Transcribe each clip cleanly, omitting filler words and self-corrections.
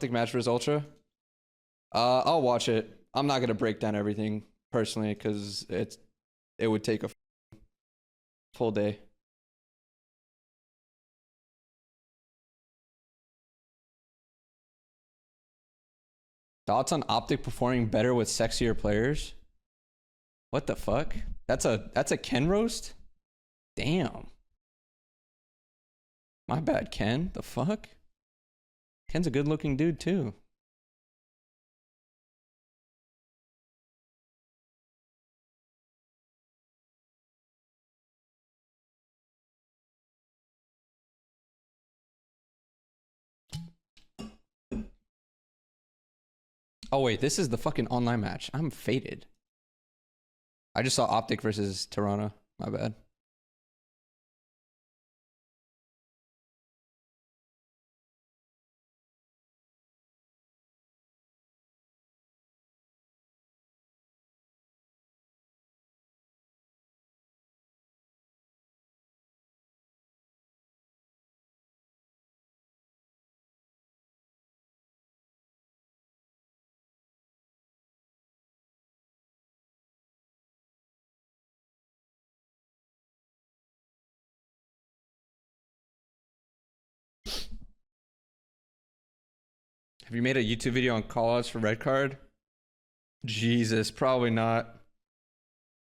Optic match versus Ultra. I'll watch it. I'm not gonna break down everything personally because it would take a full day. Thoughts on Optic performing better with sexier players? What the fuck? That's a Ken roast? Damn. My bad, Ken. The fuck? Ken's a good looking dude too. Oh wait, this is the fucking online match. I'm faded. I just saw Optic versus Toronto. My bad. Have you made a YouTube video on callouts for red card? Jesus, probably not.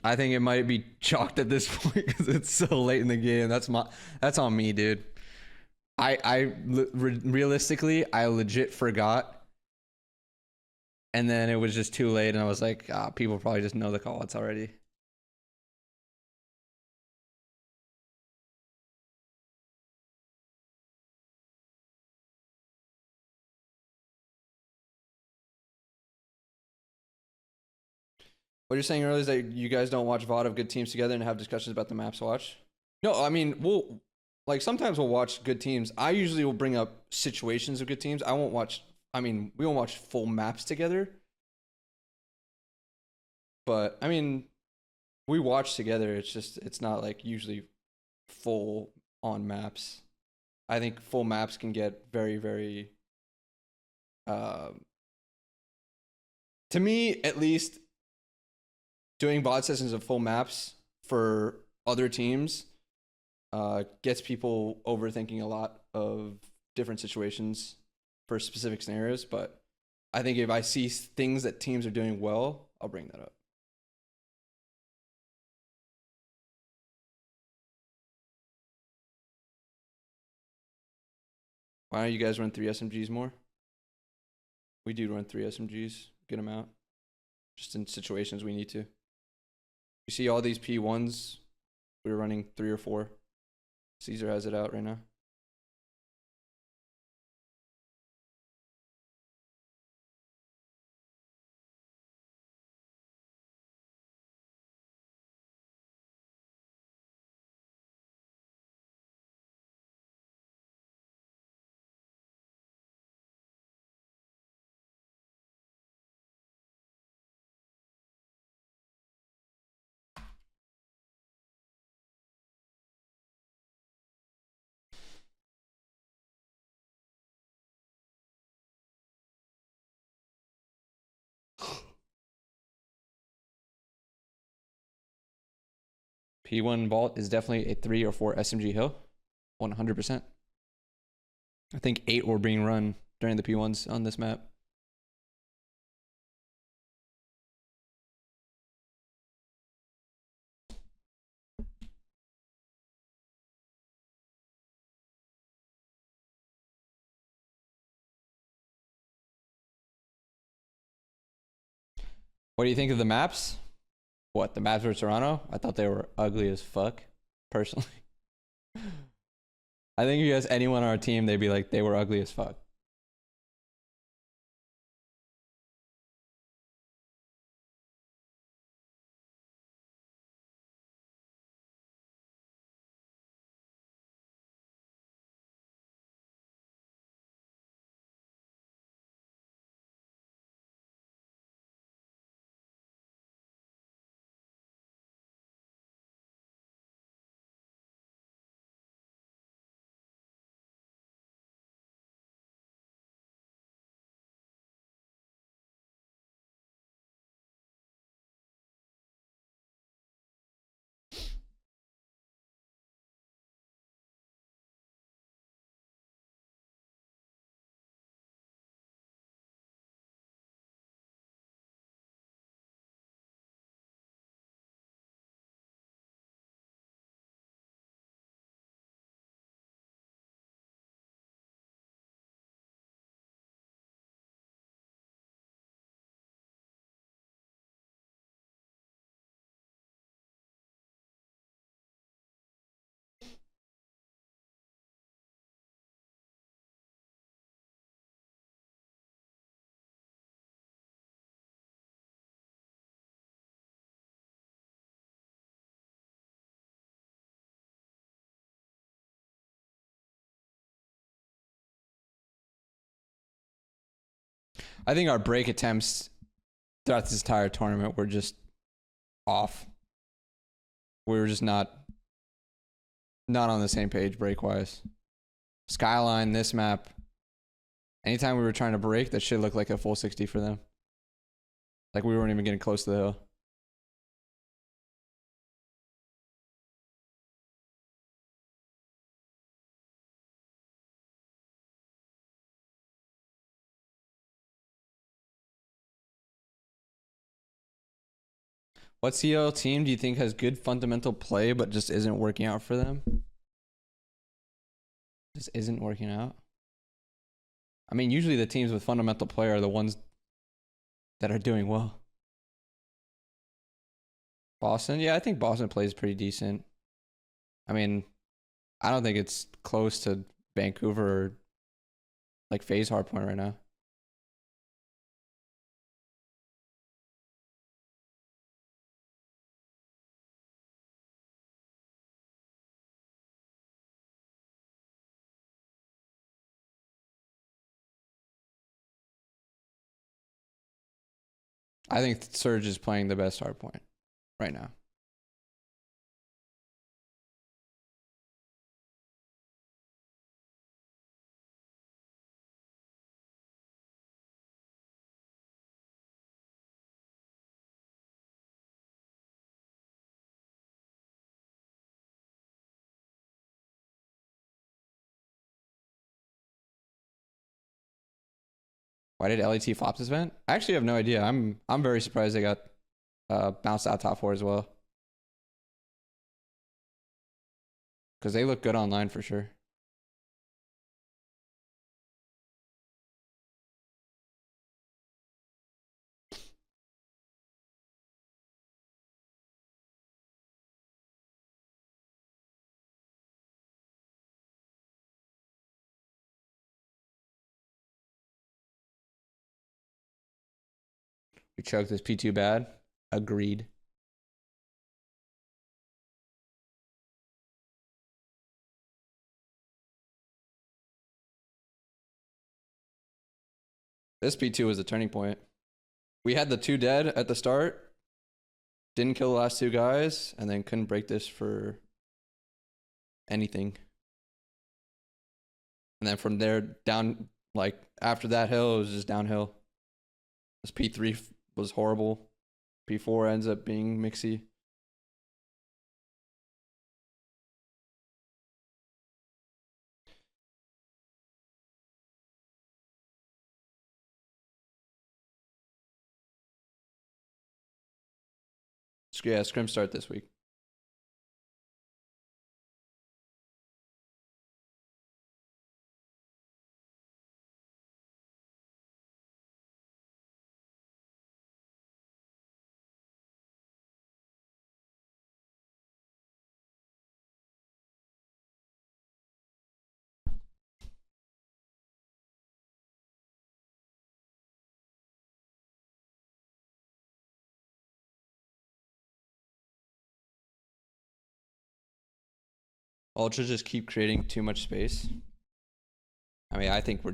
I think it might be chalked at this point because it's so late in the game. That's on me, dude. Realistically, I legit forgot, and then it was just too late, and I was like, people probably just know the callouts already. What you're saying earlier is that you guys don't watch VOD of good teams together and have discussions about the maps to watch? No, I mean, sometimes we'll watch good teams. I usually will bring up situations of good teams. We won't watch full maps together. But, I mean, we watch together. It's not like usually full on maps. I think full maps can get very, very, to me, at least, doing VOD sessions of full maps for other teams gets people overthinking a lot of different situations for specific scenarios. But I think if I see things that teams are doing well, I'll bring that up. Why don't you guys run 3 SMGs more? We do run 3 SMGs, good amount. Just in situations we need to. You see all these P1s, we were running 3 or 4. Caesar has it out right now. P1 vault is definitely a 3 or 4 SMG hill. 100%. I think 8 were being run during the P1s on this map. What do you think of the maps? What, the maps for Toronto? I thought they were ugly as fuck, personally. I think if you ask anyone on our team, they'd be like, they were ugly as fuck. I think our break attempts throughout this entire tournament were just off. We were just not on the same page break wise. Skyline, this map. Anytime we were trying to break, that shit looked like a full 60 for them. Like we weren't even getting close to the hill. What CL team do you think has good fundamental play but just isn't working out for them? Just isn't working out? I mean, usually the teams with fundamental play are the ones that are doing well. Boston? Yeah, I think Boston plays pretty decent. I mean, I don't think it's close to Vancouver or like FaZe Hardpoint right now. I think Surge is playing the best Hardpoint right now. Why did LAT flop this event? I actually have no idea. I'm very surprised they got bounced out top 4 as well. Because they look good online for sure. We choked this P2 bad. Agreed. This P2 was a turning point. We had the 2 dead at the start. Didn't kill the last 2 guys. And then couldn't break this for anything. And then from there down, like after that hill, it was just downhill. This P3 was horrible. P4 ends up being mixy. Yeah, scrim start this week. Ultra just keep creating too much space. I mean, I think we're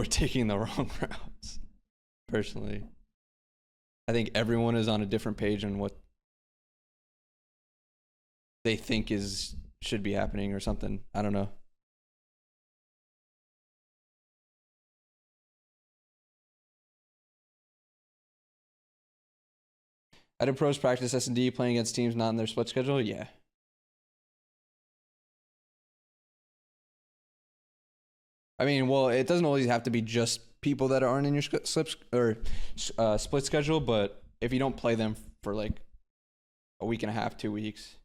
taking the wrong routes. Personally, I think everyone is on a different page on what they think should be happening or something. I don't know. I did pros practice S&D playing against teams not in their split schedule. Yeah. I mean, well, it doesn't always have to be just people that aren't in your split schedule, but if you don't play them for like a week and a half, 2 weeks.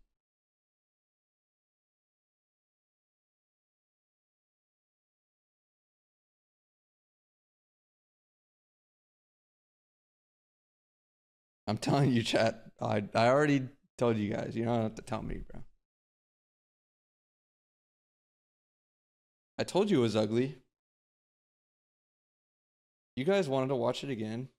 I'm telling you, chat. I already told you guys. You don't have to tell me, bro. I told you it was ugly. You guys wanted to watch it again.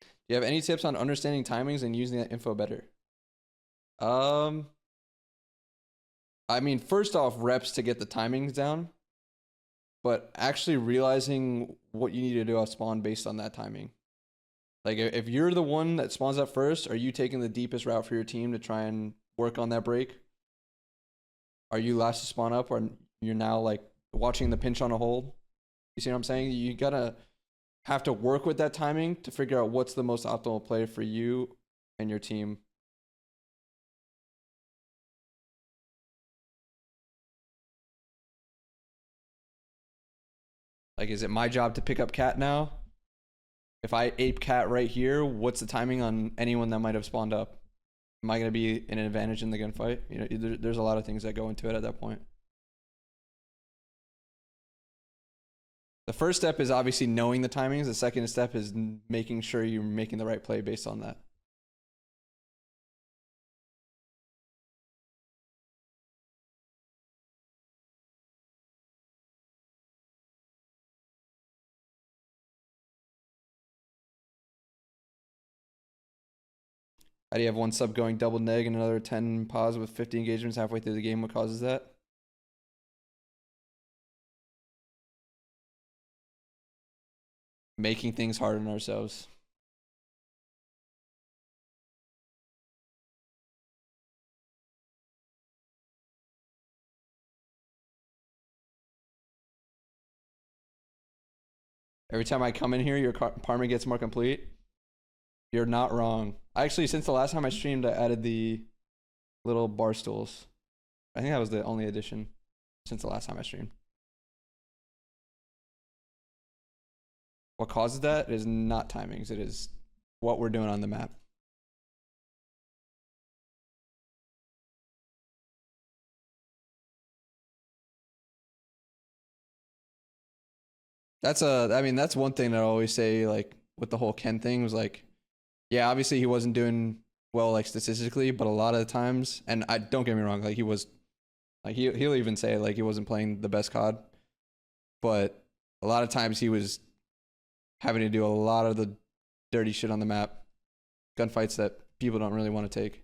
Do you have any tips on understanding timings and using that info better? Um, I mean, first off, reps to get the timings down, but actually realizing what you need to do off spawn based on that timing. Like, if you're the one that spawns up first, are you taking the deepest route for your team to try and work on that break? Are you last to spawn up, or you're now like watching the pinch on a hold? You see what I'm saying? You gotta have to work with that timing to figure out what's the most optimal play for you and your team. Like, is it my job to pick up cat now? If I ape cat right here, what's the timing on anyone that might have spawned up? Am I going to be in an advantage in the gunfight? You know, there's a lot of things that go into it at that point. The first step is obviously knowing the timings. The second step is making sure you're making the right play based on that. How do you have one sub going double neg and another 10 pause with 50 engagements halfway through the game? What causes that? Making things hard on ourselves. Every time I come in here, your apartment gets more complete. You're not wrong. Actually, since the last time I streamed, I added the little bar stools. I think that was the only addition since the last time I streamed. What causes that is not timings. It is what we're doing on the map. I mean, that's one thing that I always say, like, with the whole Ken thing was like, yeah, obviously he wasn't doing well, like, statistically, but a lot of the times, and I don't get me wrong, like, he was, like, he'll even say, like, he wasn't playing the best COD, but a lot of times he was having to do a lot of the dirty shit on the map, gunfights that people don't really want to take.